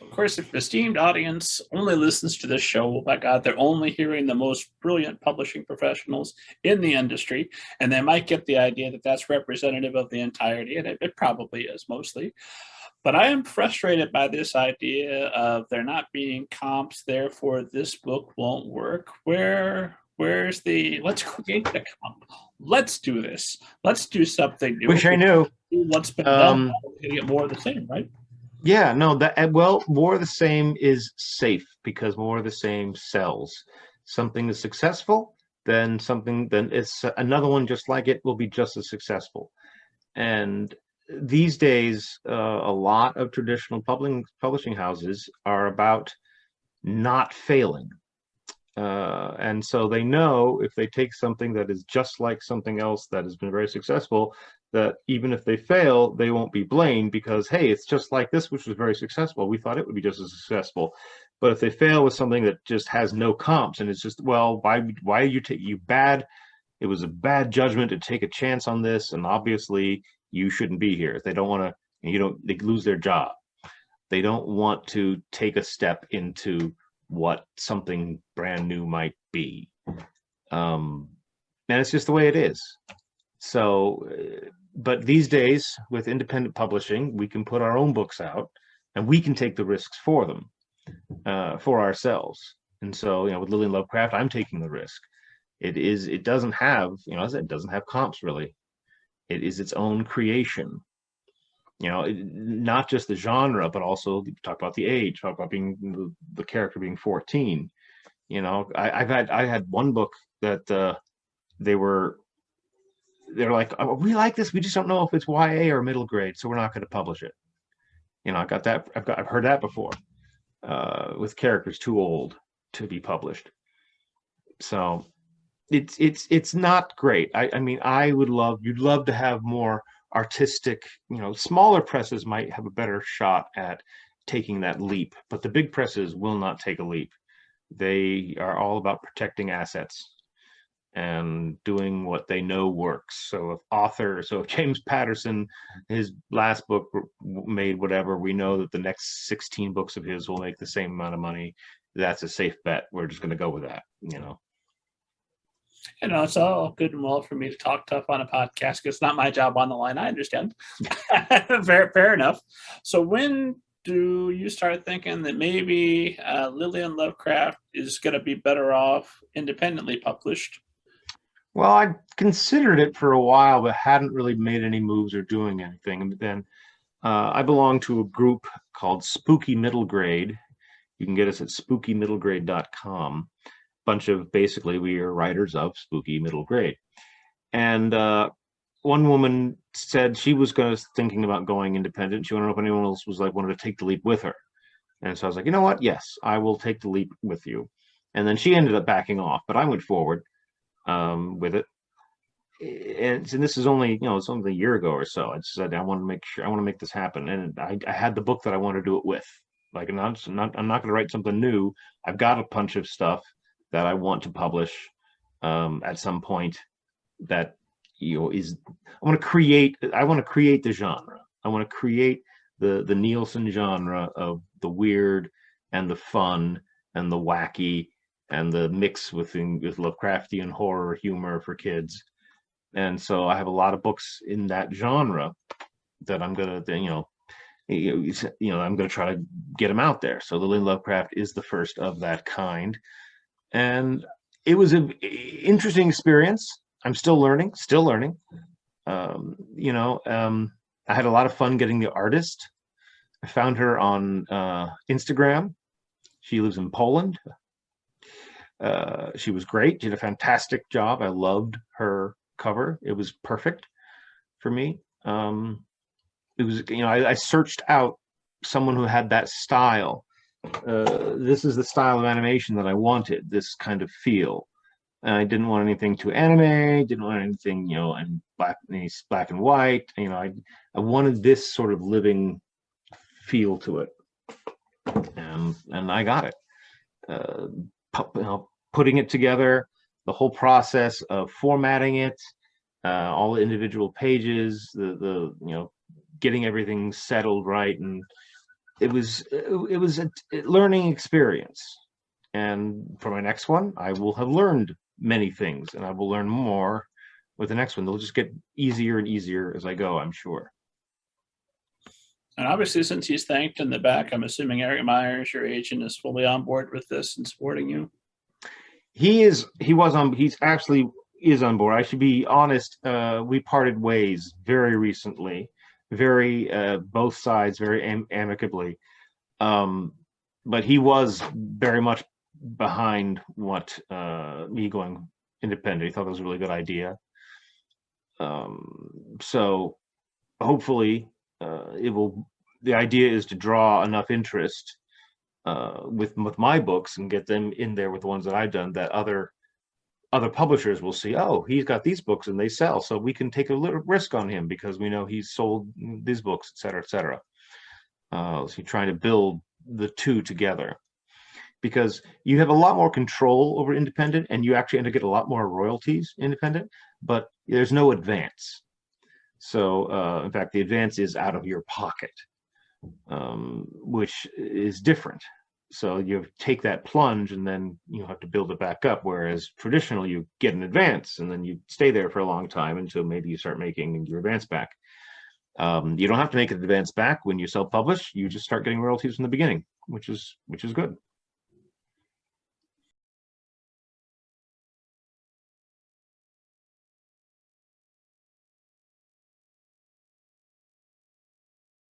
Of course, if esteemed audience only listens to this show, oh my God, they're only hearing the most brilliant publishing professionals in the industry, and they might get the idea that that's representative of the entirety, and it probably is mostly. But I am frustrated by this idea of there not being comps, therefore this book won't work. Where's the let's create the comp? Let's do this. Let's do something new. Wish I knew. What's been done, to get more of the same, right? Yeah, no, more of the same is safe because more of the same sells. Something is successful, then it's another one just like it will be just as successful. And these days, a lot of traditional publishing houses are about not failing. And so they know if they take something that is just like something else that has been very successful, that even if they fail, they won't be blamed because, hey, it's just like this, which was very successful. We thought it would be just as successful. But if they fail with something that just has no comps and it's just, well, why did you take you bad? It was a bad judgment to take a chance on this. And obviously you shouldn't be here. They don't want to, they lose their job. They don't want to take a step into what something brand new might be. And it's just the way it is. So, but these days with independent publishing, we can put our own books out and we can take the risks for them, for ourselves. And so, with Lillian Lovecraft, I'm taking the risk. It doesn't have, as I said, it doesn't have comps really. It is its own creation. Not just the genre, but also talk about the age, talk about being the character being 14. I had one book that they're like, oh, we like this, we just don't know if it's YA or middle grade, so we're not going to publish it. I've heard that before, with characters too old to be published. So it's not great. I mean, you'd love to have more artistic, smaller presses might have a better shot at taking that leap, but the big presses will not take a leap. They are all about protecting assets and doing what they know works. So if James Patterson, his last book made whatever, we know that the next 16 books of his will make the same amount of money. That's a safe bet. We're just going to go with that. It's all good and well for me to talk tough on a podcast because it's not my job on the line. I understand. Fair enough. So when do you start thinking that maybe Lillian Lovecraft is going to be better off independently published? Well, I considered it for a while, but hadn't really made any moves or doing anything. And then I belong to a group called Spooky Middle Grade. You can get us at spookymiddlegrade.com. Basically we are writers of Spooky Middle Grade. And one woman said she was thinking about going independent. She wanted to know if anyone else wanted to take the leap with her. And so I was like, you know what? Yes, I will take the leap with you. And then she ended up backing off, but I went forward with it. And this is only, it's only a year ago or so. I said, I want to make this happen. And I had the book that I want to do it with. Like, I'm not going to write something new. I've got a bunch of stuff that I want to publish at some point that I want to create the genre. I want to create the Neilsen genre of the weird and the fun and the wacky and the mix with Lovecraftian horror humor for kids. And so I have a lot of books in that genre that I'm gonna I'm gonna try to get them out there. So Lillian Lovecraft is the first of that kind. And it was an interesting experience. I'm still learning. I had a lot of fun getting the artist. I found her on Instagram. She lives in Poland. She was great. She did a fantastic job. I loved her cover. It was perfect for me. It was, I searched out someone who had that style. This is the style of animation that I wanted, this kind of feel. And I didn't want anything too anime, didn't want anything, and black and white. I wanted this sort of living feel to it. And I got it. Putting it together, the whole process of formatting it, all the individual pages, the getting everything settled right and it was a learning experience. And for my next one, I will have learned many things, and I will learn more with the next one. They'll just get easier and easier as I go, I'm sure. And obviously, since he's thanked in the back, I'm assuming Eric Myers, your agent, is fully on board with this and supporting you. He's actually is on board. I should be honest. We parted ways very recently, both sides very amicably. But he was very much behind what me going independent. He thought it was a really good idea. So hopefully the idea is to draw enough interest with my books and get them in there with the ones that I've done, that other publishers will see, oh, he's got these books and they sell, so we can take a little risk on him because we know he's sold these books, etc., etc. So you're trying to build the two together, because you have a lot more control over independent, and you actually end up getting a lot more royalties independent, but there's no advance. So in fact, the advance is out of your pocket, which is different. So you take that plunge and then you have to build it back up. Whereas traditional, you get an advance and then you stay there for a long time until maybe you start making your advance back. You don't have to make an advance back when you self-publish. You just start getting royalties from the beginning, which is good.